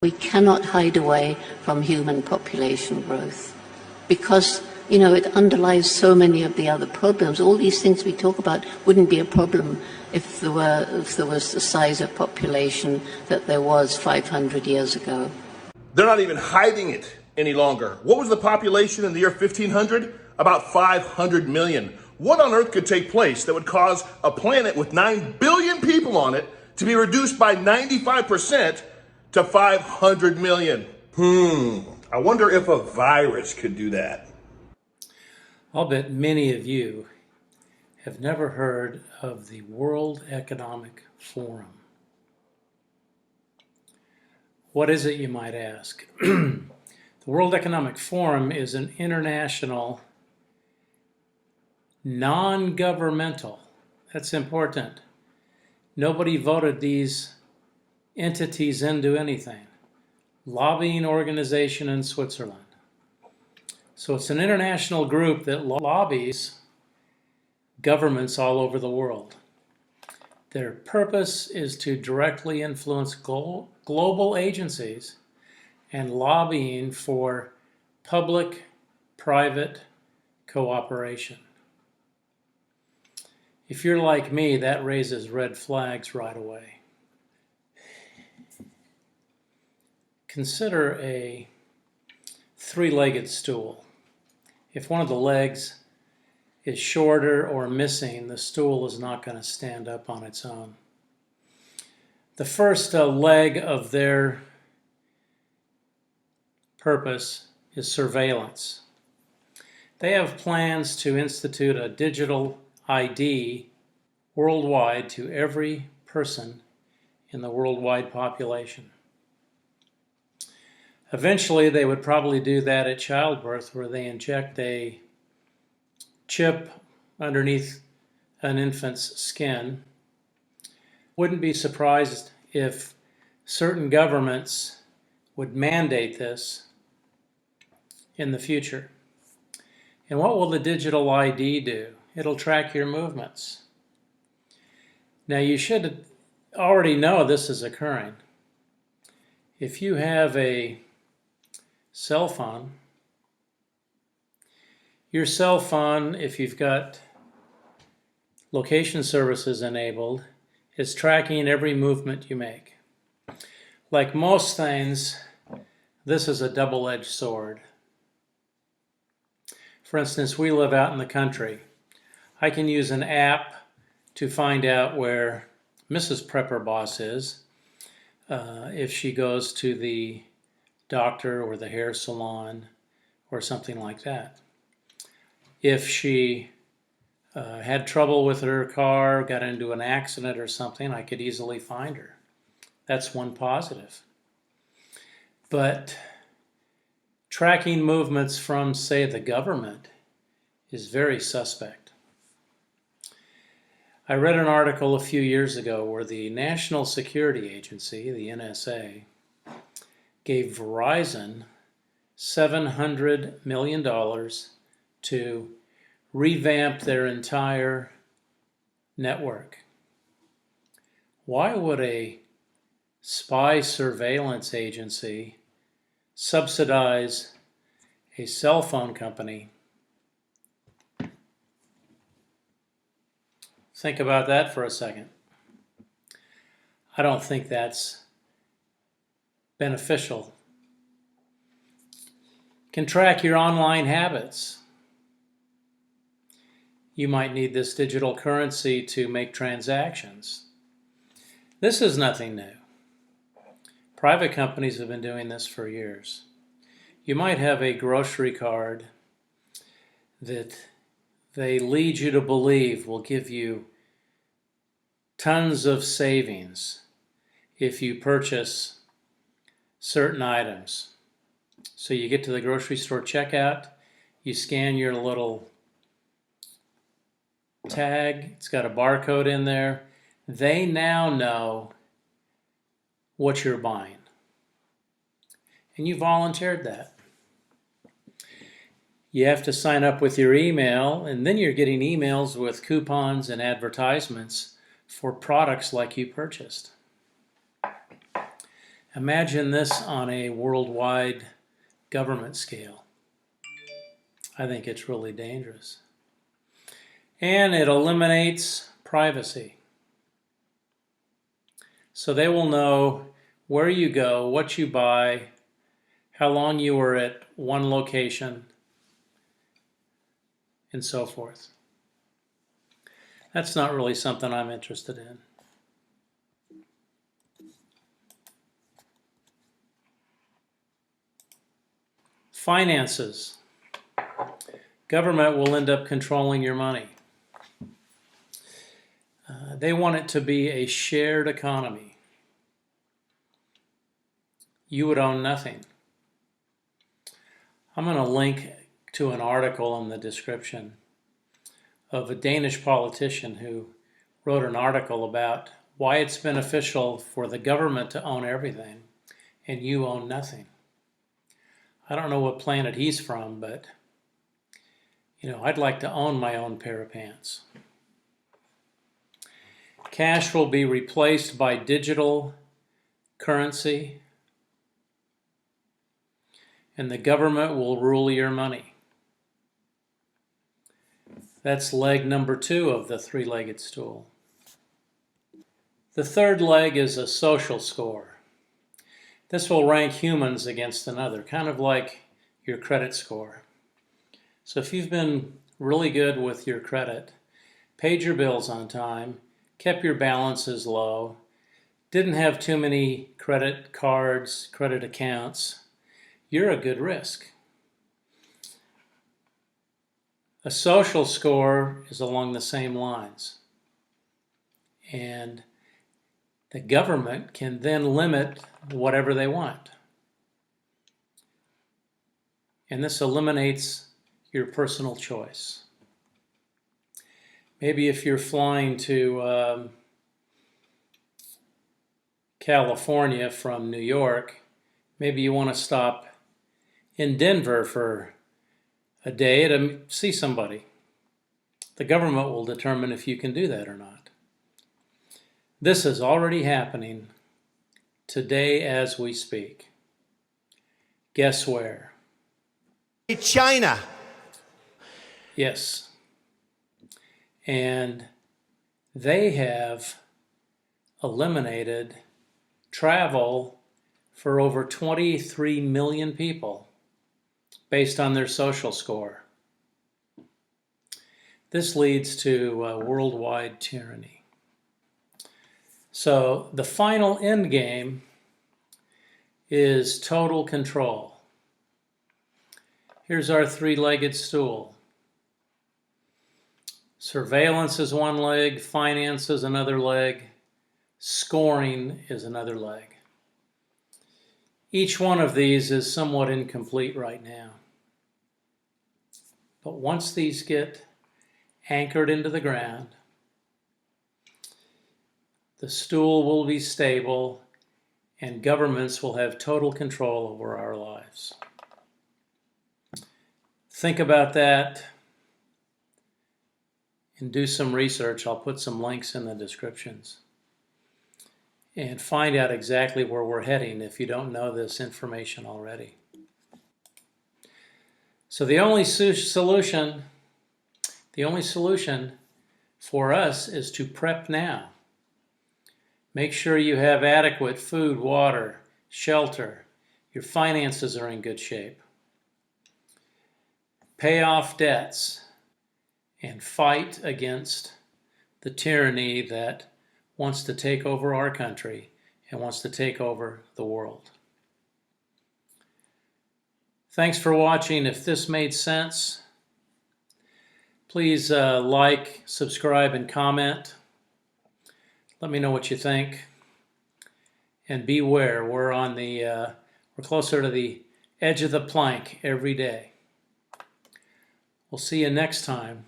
We cannot hide away from human population growth because, you know, it underlies so many of the other problems. All these things we talk about wouldn't be a problem if there was the size of population that there was 500 years ago. They're not even hiding it any longer. What was the population in the year 1500? About 500 million. What on earth could take place that would cause a planet with 9 billion people on it to be reduced by 95% to 500 million? I wonder if a virus could do that. I'll bet many of you have never heard of the World Economic Forum. What is it, you might ask? The World Economic Forum is an international, non-governmental, that's important. Nobody voted these entities into anything. Lobbying organization in Switzerland. So it's an international group that lobbies governments all over the world. Their purpose is to directly influence global agencies and lobbying for public-private cooperation. If you're like me, that raises red flags right away. Consider a three-legged stool. If one of the legs is shorter or missing, the stool is not going to stand up on its own. The first leg of their purpose is surveillance. They have plans to institute a digital ID worldwide to every person in the worldwide population. Eventually, they would probably do that at childbirth, where they inject a chip underneath an infant's skin. Wouldn't be surprised if certain governments would mandate this in the future. And what will the digital ID do? It'll track your movements. Now, you should already know this is occurring. If you have a cell phone, your cell phone, if you've got location services enabled, is tracking every movement you make. Like most things, this is a double-edged sword. For instance, we live out in the country. I can use an app to find out where Mrs. Prepper Boss is if she goes to the doctor or the hair salon or something like that. If she had trouble with her car, got into an accident or something, I could easily find her. That's one positive. But tracking movements from, say, the government is very suspect. I read an article a few years ago where the National Security Agency, the NSA, gave Verizon $700 million to revamp their entire network. Why would a spy surveillance agency subsidize a cell phone company? Think about that for a second. I don't think that's beneficial. Can track your online habits. You might need this digital currency to make transactions. This is nothing new. Private companies have been doing this for years. You might have a grocery card that they lead you to believe will give you tons of savings if you purchase certain items. So you get to the grocery store checkout, you scan your little tag, it's got a barcode in there. They now know what you're buying. And you volunteered that. You have to sign up with your email, and then you're getting emails with coupons and advertisements for products like you purchased. Imagine this on a worldwide government scale. I think it's really dangerous. And it eliminates privacy. So they will know where you go, what you buy, how long you were at one location, and so forth. That's not really something I'm interested in. Finances. Government will end up controlling your money. They want it to be a shared economy. You would own nothing. I'm going to link to an article in the description of a Danish politician who wrote an article about why it's beneficial for the government to own everything and you own nothing. I don't know what planet he's from, but I'd like to own my own pair of pants. Cash will be replaced by digital currency, and the government will rule your money. That's leg number 2 of the three-legged stool. The third leg is a social score. This will rank humans against another, kind of like your credit score. So if you've been really good with your credit, paid your bills on time, kept your balances low, didn't have too many credit cards, credit accounts, you're a good risk. A social score is along the same lines. And the government can then limit whatever they want. And this eliminates your personal choice. Maybe if you're flying to California from New York, maybe you want to stop in Denver for a day to see somebody. The government will determine if you can do that or not. This is already happening today as we speak. Guess where? China. Yes. And they have eliminated travel for over 23 million people based on their social score. This leads to worldwide tyranny. So the final end game is total control. Here's our three-legged stool. Surveillance is one leg, finance is another leg, scoring is another leg. Each one of these is somewhat incomplete right now. But once these get anchored into the ground, the stool will be stable and governments will have total control over our lives. Think about that and do some research. I'll put some links in the descriptions. And find out exactly where we're heading if you don't know this information already. So the only solution for us is to prep now. Make sure you have adequate food, water, shelter. Your finances are in good shape. Pay off debts and fight against the tyranny that wants to take over our country and wants to take over the world. Thanks for watching. If this made sense, please like, subscribe, and comment. Let me know what you think. And beware, we're closer to the edge of the plank every day. We'll see you next time